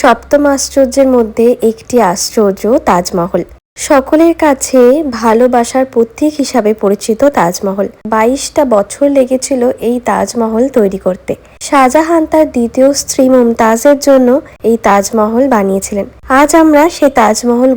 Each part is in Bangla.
সপ্তম আশ্চর্যের মধ্যে একটি আশ্চর্য তাজমহল। সকলের কাছে ভালোবাসার প্রতীক হিসাবে পরিচিত তাজমহল। 22টা বছর লেগেছিল এই তাজমহল তৈরি করতে। শাহজাহান তার দ্বিতীয় স্ত্রী মুমতাজের জন্য এই তাজমহল বানিয়েছিলেন। আজ আমরা সে তাজমহল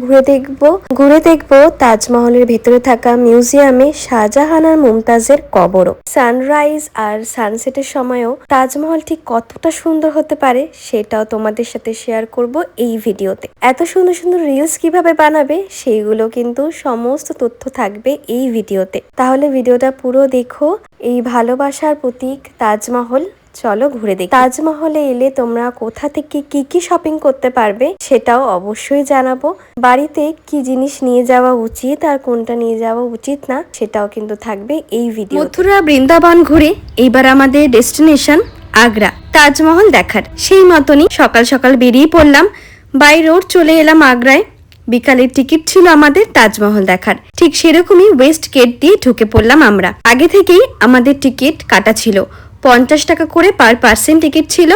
ঘুরে দেখব তাজমহলের ভেতরে থাকা মিউজিয়ামে শাহজাহান আর মুমতাজের কবরও। সানরাইজ আর সানসেটের সময়ও তাজমহল ঠিক কতটা সুন্দর হতে পারে সেটাও তোমাদের সাথে শেয়ার করব এই ভিডিওতে। এত সুন্দর সুন্দর রিলস কিভাবে বানাবে সেইগুলো কিন্তু সমস্ত তথ্য থাকবে এই ভিডিওতে। তাহলে ভিডিওটা পুরো দেখো। এই ভালোবাসার প্রতীক তাজমহল, চলো ঘুরে দেখি। তাজমহলে এলে তোমরা কোথা থেকে কি কি শপিং করতে পারবে সেটাও অবশ্যই জানাবো। বাড়িতে কি জিনিস নিয়ে যাওয়া উচিত আর কোনটা নিয়ে যাওয়া উচিত না সেটাও কিন্তু থাকবে এই ভিডিও। মথুরা বৃন্দাবন ঘুরে এইবার আমাদের ডেস্টিনেশন আগ্রা, তাজমহল দেখার। সেই মতনই সকাল সকাল বেরিয়ে পড়লাম, বাই রোড চলে এলাম আগ্রায়। বিকালের টিকিট ছিল আমাদের তাজমহল দেখার। ঠিক সেরকমই ওয়েস্ট গেট দিয়ে ঢুকে পড়লাম আমরা। আগে থেকেই আমাদের টিকিট কাটা ছিল, 50 টাকা করে পার পার্সন টিকিট ছিল।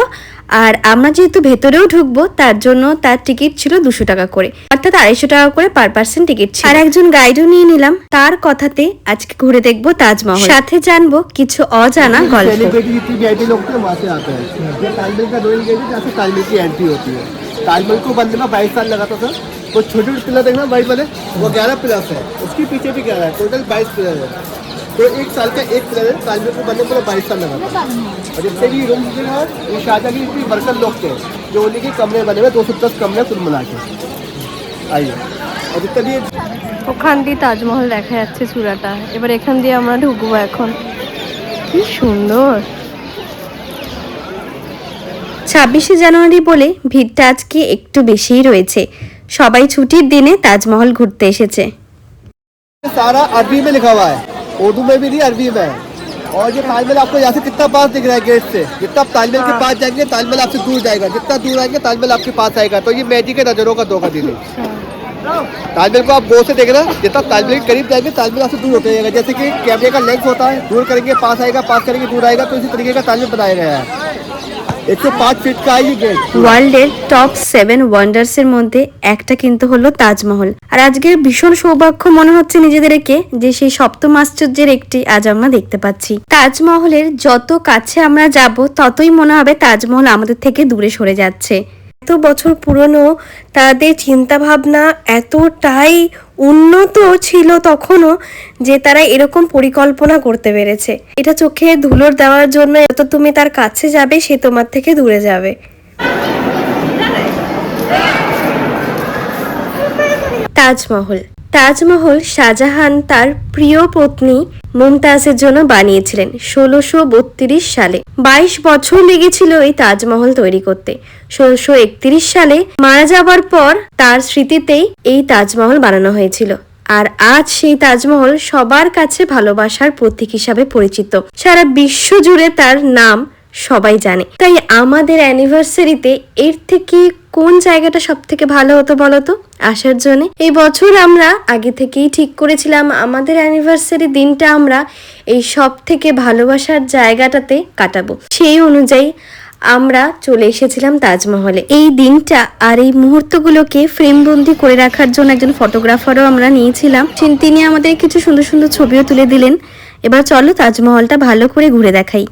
আর আমরা যেহেতু ভেতরেও ঢুকবো তার জন্য তার টিকিট ছিল 200 টাকা করে, অর্থাৎ 250 টাকা করে পার পার্সন টিকিট ছিল। আর একজন গাইডও নিয়ে নিলাম, তার কথাতে আজকে ঘুরে দেখবো তাজমহল, সাথে জানবো কিছু অজানা গল্প। ताजमहल को बनने में 22 साल लगा था सर। वो छोटे छोटे पिलर देखना वाइट वाले, वो 11 पिलर्स है। उसके पीछे भी 11 है, टोटल 22 पिलर है। तो एक साल का एक पिलर है। ताजमहल को बनने में 22 साल लगा था। और जितने भी रूम थे ये शाहजहां की जितने वर्कर लोग थे जो उन्हीं के कमरे बने हुए, 210 कमरे कुल मिला के। आइए, और जितने भी ওখান দিয়ে তাজমহল দেখা যাচ্ছে চূড়াটা। এবার এখান দিয়ে আমরা ঢুকবো। এখন কি সুন্দর। 26শে জানুয়ারি বলে ভিড়টা আজকে একটু বেশিই রয়েছে। সবাই ছুটির দিনে তাজমহল ঘুরতে এসেছে। सारा अरबी में लिखा हुआ है, उर्दू में भी नहीं अरबी में। और ये ताजमहल आपको यहाँ से कितना पास दिख रहा है गेट से, जितना आप ताजमहल के पास जाएंगे ताजमहल आपसे दूर जाएगा, जितना दूर आएंगे ताजमहल आपके पास आएगा। तो ये मैजिक है, नजरों का धोखा दीदी। ताजमहल को आप गौर से देख रहे हैं, जितना ताजमहल के करीब जाएंगे ताजमहल आपसे दूर होते जाएगा। जैसे कि कैमरे का लेंस होता है, दूर करेंगे पास आएगा, पास करेंगे दूर आएगा। तो इसी तरीके का ताजमहल बनाया गया है। 105 ফিট का ये गेट। ওয়ার্ল্ডের টপ 7 ওয়ান্ডার্স এর মধ্যে একটা কিন্তু হলো তাজমহল। আর আজকের ভীষণ সৌভাগ্য মনে হচ্ছে নিজেদেরকে যে সেই সপ্তম আশ্চর্যের একটি আজ আমরা দেখতে পাচ্ছি। তাজমহলের যত কাছে আমরা যাব ততই মনে হবে তাজমহল আমাদের থেকে দূরে সরে যাচ্ছে। এত বছর পুরনো, তাদের চিন্তা ভাবনা এতটাই উন্নত ছিল তখনও যে তারা এরকম পরিকল্পনা করতে পেরেছে। এটা চোখে ধুলোর দেওয়ার জন্য যত তুমি তার কাছে যাবে সে তোমার থেকে দূরে যাবে। তাজমহল, তাজমহল শাহজাহান তার প্রিয় পত্নী মুমতাজের জন্য বানিয়েছিলেন 1632 সালে। 22 বছর লেগেছিল এই তাজমহল তৈরি করতে। 1631 সালে মারা যাবার পর তার স্মৃতিতেই এই তাজমহল বানানো হয়েছিল। আর আজ সেই তাজমহল সবার কাছে ভালোবাসার প্রতীক হিসাবে পরিচিত। সারা বিশ্ব জুড়ে তার নাম সবাই জানে। তাই আমাদের অ্যানিভার্সারিতে এর থেকে কোন জায়গাটা সব থেকে ভালো হতো বলতো আসার জন্য? এই বছর আমরা আগে থেকেই ঠিক করেছিলাম আমাদের অ্যানিভার্সারি দিনটা আমরা এই সব থেকে ভালোবাসার জায়গাটাতে কাটাবো। সেই অনুযায়ী আমরা চলে এসেছিলাম তাজমহলে। এই দিনটা আর এই মুহূর্তগুলোকে ফ্রেমবন্দি করে রাখার জন্য একজন ফটোগ্রাফারও আমরা নিয়েছিলাম। তিনি আমাদের কিছু সুন্দর সুন্দর ছবিও তুলে দিলেন। এবার চলো তাজমহলটা ভালো করে ঘুরে দেখাই।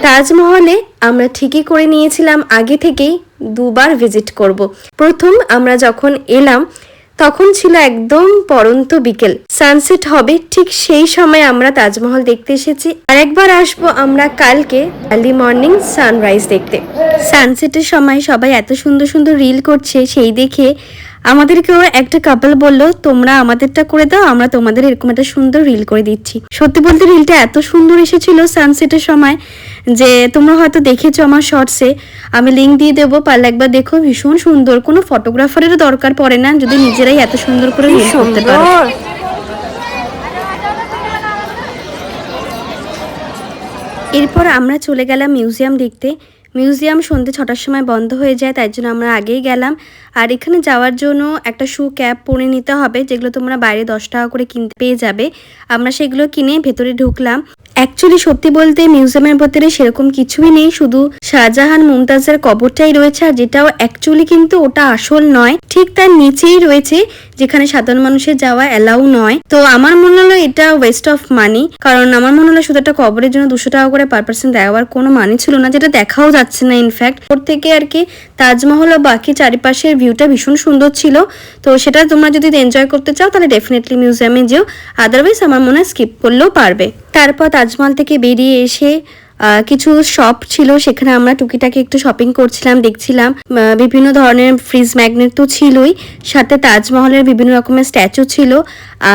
তাজমহলে আমরা ঠিকই করে নিয়েছিলাম আগে থেকেই দুবার ভিজিট করব। প্রথম আমরা যখন এলাম তখন ছিল একদম পরন্ত বিকেল, সানসেট হবে ঠিক সেই সময় আমরা তাজমহল দেখতে এসেছি। আর একবার আসবো আমরা কালকে আর্লি মর্নিং সানরাইজ দেখতে। সানসেটের সময় সবাই এত সুন্দর সুন্দর রিল করছে, সেই দেখে আমাদেরকেও একটা কাপল বললো তোমরা আমাদেরটা করে দাও, আমরা তোমাদের এরকম একটা সুন্দর রিল করে দিচ্ছি। সত্যি বলতে রিলটা এত সুন্দর এসেছিল সানসেটের সময় যে তোমরা হয়তো দেখেছো আমার শর্টসে, আমি লিঙ্ক দিয়ে দেবো, পারলে একবার দেখো। ভীষণ সুন্দর, কোনো ফটোগ্রাফারেরও দরকার পড়ে না যদি নিজেরাই এত সুন্দর করে রিল করতে পারো। এরপর আমরা চলে গেলাম মিউজিয়াম দেখতে। মিউজিয়াম সন্ধ্যে 6টার সময় বন্ধ হয়ে যায়, তাই জন্য আমরা আগেই গেলাম। আর এখানে যাওয়ার জন্য একটা শু ক্যাপ পরে নিতে হবে, যেগুলো তোমরা বাইরে 10 টাকা করে কিনতে পেয়ে যাবে। আমরা সেগুলো কিনে ভেতরে ঢুকলাম। অ্যাকচুয়ালি সত্যি বলতে মিউজিয়ামের ভেতরে সেরকম কিছুই নেই, শুধু শাহজাহান মুমতাজের কবরটাই রয়েছে, আর যেটাও অ্যাকচুয়ালি কিন্তু ওটা আসল নয়, ঠিক তার নিচেই রয়েছে যেখানে সাধারণ মানুষের যাওয়া অ্যালাউ নয়। তো আমার মনে হলো এটা ওয়েস্ট অফ মানি, কারণ আমার মনে হলো শুধু একটা কবরের জন্য 200 টাকা করে পার পার্সন দেওয়ার কোনো মানে ছিল না, যেটা দেখাও যাচ্ছে না। ইনফ্যাক্ট ওর থেকে আর কি তাজমহল ও বাকি চারিপাশের ভিউটা ভীষণ সুন্দর ছিল। তো সেটা তোমরা যদি এনজয় করতে চাও তাহলে ডেফিনেটলি মিউজিয়ামে যেও, আদারওয়াইজ আমার মনে হয় স্কিপ করলেও পারবে। তারপর তাজমহল থেকে বেরিয়ে এসে কিছু শপ ছিল, সেখানে আমরা টুকিটাকি একটু শপিং করছিলাম, দেখছিলাম বিভিন্ন ধরনের ফ্রিজ ম্যাগনেট তো ছিলই, সাথে তাজমহলের বিভিন্ন রকমের স্ট্যাচু ছিল।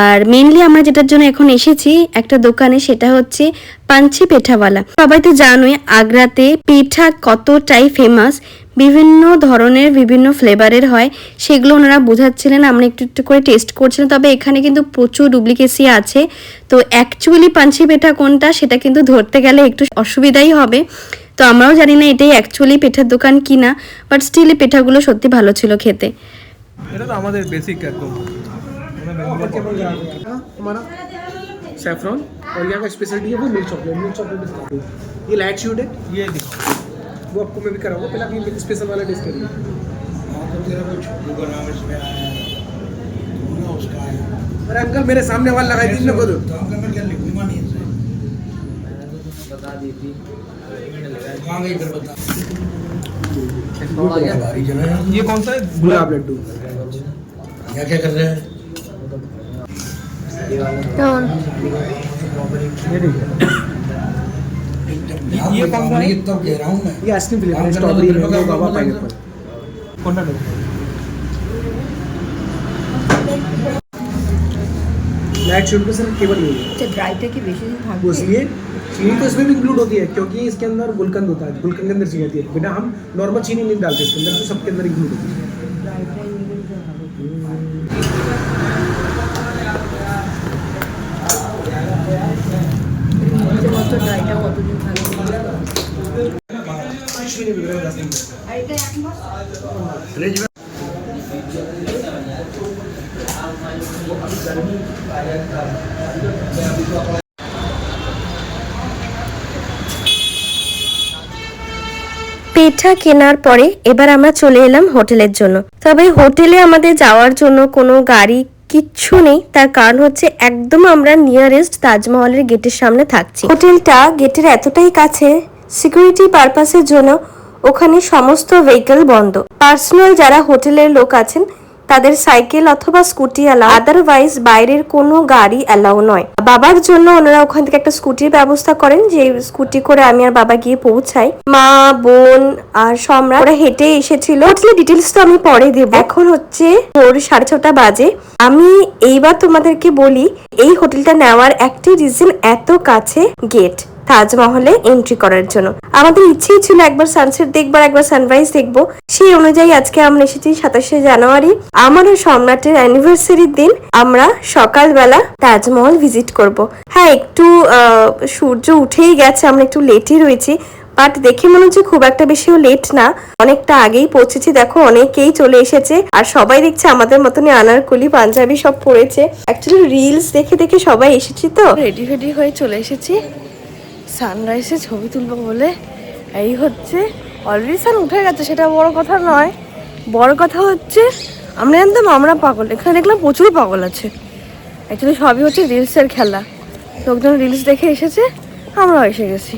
আর মেনলি আমরা যেটার জন্য এখন এসেছি একটা দোকানে, সেটা হচ্ছে পাঞ্চি পেঠাওয়ালা। সবাই তো জানোই আগ্রাতে পিঠা কতটাই ফেমাস, বিভিন্ন ধরনের বিভিন্ন ফ্লেভারের হয়, সেগুলো ওনারা বোঝাচ্ছিলেন, আমরা একটু একটু করে টেস্ট করছিলাম। তবে এখানে কিন্তু প্রচুর ডুপ্লিকেসি আছে, তো অ্যাকচুয়ালি পাঞ্চি পেঠা কোনটা সেটা কিন্তু ধরতে গেলে একটু অসুবিধাই হবে। তো আমরাও জানি না এটাই অ্যাকচুয়ালি পেঠার দোকান কিনা, বাট স্টিল এই পেঠাগুলো সত্যি ভালো ছিল খেতে। এটা তো আমাদের বেসিক একদম हमारा सैफरॉन और यहाँ का स्पेशलिटी है वो मिल्क चॉकलेट दिखाते हैं। ये लाइट शूट है, ये दिखाओ। वो आपको मैं भी कराऊंगा, पहले आप ये मिल्क स्पेशल वाला टेस्ट करिए। अरे अंकल मेरे सामने वाला लगाई दीजिए को दो। ये कौन सा है? गुलाब लड्डू। क्या क्या कर रहे हैं? ये कौन सा है? तब कह रहा हूँ मैं। ये आइसक्रीम फ्लेवर है, स्ट्रॉबेरी मैंगो गावा पाइनएप्पल। कौन सा? लाइट शूट पे सर केवल ये ड्राइटा की बेसिस वो इसलिए चीनी तो इसमें भी इंक्लूड होती है क्योंकि इसके अंदर गुलकंद होता है, गुलकंद के अंदर चीनी होती है। बिना हम नॉर्मल चीनी नहीं डालते इसके अंदर, तो सबके अंदर इंक्लूड होती है। ड्राइटा কতদিন থাকে? পেঠা কেনার পরে এবার আমরা চলে এলাম হোটেলের জন্য। তবে হোটেলে আমাদের যাওয়ার জন্য কোনো গাড়ি কিচ্ছু নেই, তার কারণ হচ্ছে একদম আমরা নিয়ারেস্ট তাজমহলের গেটের সামনে থাকছি। হোটেলটা গেটের এতটাই কাছে, সিকিউরিটি পারপাসের জন্য ওখানে সমস্ত ভেহিকল বন্ধ। পার্সোনাল যারা হোটেলের লোক আছেন তাদের সাইকেল অথবা স্কুটি অ্যালাউ, আদারওয়াইজ বাইরের কোনো গাড়ি অ্যালাউ নয়। বাবার জন্য ওনারা ওখান থেকে একটা স্কুটির ব্যবস্থা করেন, যে স্কুটি করে আমি আর বাবা গিয়ে পৌঁছাই। মা, বোন আর সম্রাট ওরা হেঁটে এসেছিল। হোটেলের ডিটেলস তো আমি পরে দেবো। এখন হচ্ছে ভোর 6:30 বাজে। আমি এইবার তোমাদেরকে বলি এই হোটেলটা নেওয়ার একটি রিজন, এত কাছে গেট তাজমহলে এন্ট্রি করার জন্য। আমাদের ইচ্ছেই ছিল একবার সানসেট দেখবার, একবার সানরাইজ দেখবো। সেই অনুযায়ী আজকে আমরা এসেছি 27শে জানুয়ারি, আমার ও সম্রাটের অ্যানিভার্সারির দিন। আমরা সকালবেলা তাজমহল ভিজিট করব। হ্যাঁ, একটু সূর্য উঠেই গেছে, আমরা একটু লেটই রয়েছি, বাট দেখে মনে হচ্ছে খুব একটা বেশিও লেট না, অনেকটা আগেই পৌঁছেছি। দেখো অনেকেই চলে এসেছে, আর সবাই দেখছে আমাদের মতনই আনারকলি পাঞ্জাবি সব পরেছে। অ্যাকচুয়ালি রিলস দেখে দেখে সবাই এসেছি, তো রেডি হয়ে চলে এসেছি সানরাইজে ছবি তুলবো বলে। এই হচ্ছে অলরেডি সান উঠে গেছে, সেটা বড় কথা নয়, বড় কথা হচ্ছে আমরা জানতাম আমরা পাগল, এখানে দেখলাম প্রচুর পাগল আছে। অ্যাকচুয়ালি সবই হচ্ছে রিলসের খেলা, লোকজন রিলস দেখে এসেছে, আমরাও এসে গেছি।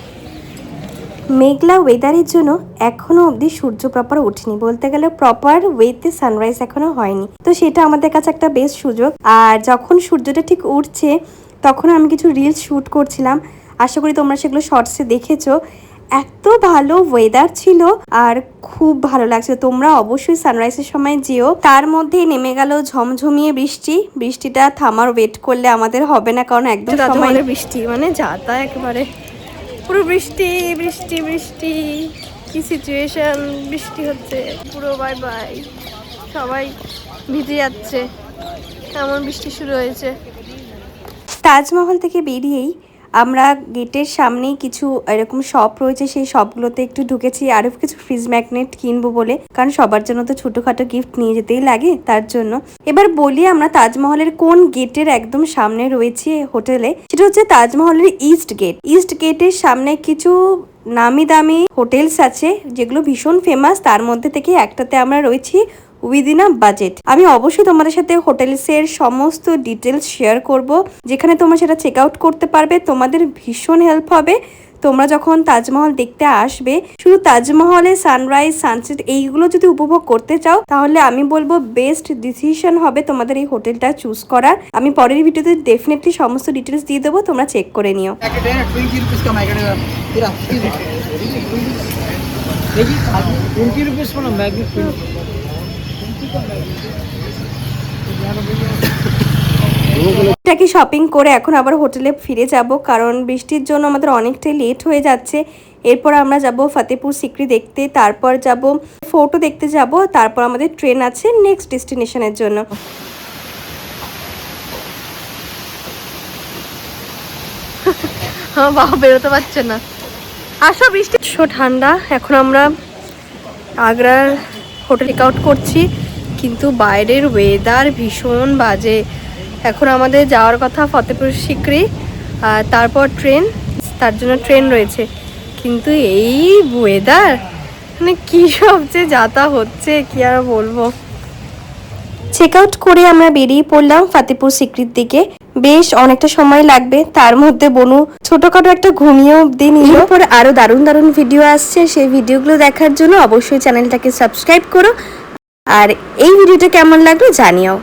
মেঘলা ওয়েদারের জন্য এখনো অবধি সূর্য প্রপার ওঠেনি, বলতে গেলে প্রপার ওয়েতে সানরাইজ এখনো হয়নি, তো সেটা আমাদের কাছে একটা বেস্ট সুযোগ। আর যখন সূর্যটা ঠিক উঠছে তখন আমি কিছু রিলস শ্যুট করছিলাম, আশা করি তোমরা সেগুলো শর্টসে দেখেছো। এত ভালো ওয়েদার ছিল আর খুব ভালো লাগছে। তোমরা অবশ্যই সানরাইজের সময় যেও। তার মধ্যেই নেমে গেল ঝমঝমিয়ে বৃষ্টি। বৃষ্টিটা থামার ওয়েট করলে আমাদের হবে না, কারণ একদম সময় বৃষ্টি মানে যাতা একেবারে পুরো বৃষ্টি বৃষ্টি বৃষ্টি, কি সিচুয়েশন, বৃষ্টি হচ্ছে পুরো। বাই বাই, সবাই ভিজে যাচ্ছে, এমন বৃষ্টি শুরু হয়েছে। তাজমহল থেকে বেরিয়েই আমরা গেটের সামনেই কিছু এরকম শপ রয়েছে, সেই শপগুলোতে একটু ঢুকেছি আরো কিছু ফ্রিজ ম্যাগনেট কিনবো বলে, কারণ সবার জন্য তো ছোটখাটো গিফট নিয়ে যেতেই লাগে তার জন্য। এবার বলি আমরা তাজমহলের কোন গেটের একদম সামনে রয়েছি হোটেলে, সেটা হচ্ছে তাজমহলের ইস্ট গেট। ইস্ট গেটের সামনে কিছু নামি দামি হোটেলস আছে যেগুলো ভীষণ ফেমাস, তার মধ্যে থেকে একটাতে আমরা রয়েছি উইদিন আ বাজেট। আমি অবশ্যই তোমাদের সাথে হোটেলসের সমস্ত ডিটেলস শেয়ার করব, যেখানে তোমরা সেটা চেক আউট করতে পারবে, তোমাদের ভীষণ হেল্প হবে। তোমরা যখন তাজমহল দেখতে আসবে, শুধু তাজমহলে সানরাইজ সানসেট এইগুলো যদি উপভোগ করতে চাও, তাহলে আমি বলবো বেস্ট ডিসিশন হবে তোমাদের এই হোটেলটা চুজ করার। আমি পরের ভিডিওতে ডেফিনেটলি সমস্ত ডিটেলস দিয়ে দেবো, তোমরা চেক করে নিও। এটাকে শপিং করে এখন আবার হোটেলে ফিরে যাব, কারণ বৃষ্টির জন্য আমাদের অনেকটাই লেট হয়ে যাচ্ছে। এরপর আমরা যাব ফতেপুর সিক্রি দেখতে, তারপর যাব ফোর্টও দেখতে যাব, তারপর আমাদের ট্রেন আছে নেক্সট ডেস্টিনেশনের জন্য। বাবা বেরোতে পারছে না, আসো বৃষ্টি ঠান্ডা। এখন আমরা আগ্রার হোটেল চেক আউট করছি, কিন্তু বাইরের ওয়েদার ভীষণ বাজে। এখন আমাদের যাওয়ার কথা ফতেপুর সিক্রি, তারপর ট্রেন, তার জন্য ট্রেন রয়েছে, কিন্তু এই ওয়েদার মানে কী সব যে যাতা হচ্ছে কি আর বলবো। চেক আউট করে আমরা বেরিয়ে পড়লাম ফতেপুর সিক্রির দিকে। বেশ অনেকটা সময় লাগবে, তার মধ্যে বনু ছোটখাটো একটা ঘুমিয়ে অব্দি নিল। এরপর আরো দারুণ দারুণ ভিডিও আসছে, সেই ভিডিওগুলো দেখার জন্য অবশ্যই চ্যানেলটাকে সাবস্ক্রাইব করো, আর এই ভিডিওটা কেমন লাগলো জানিও।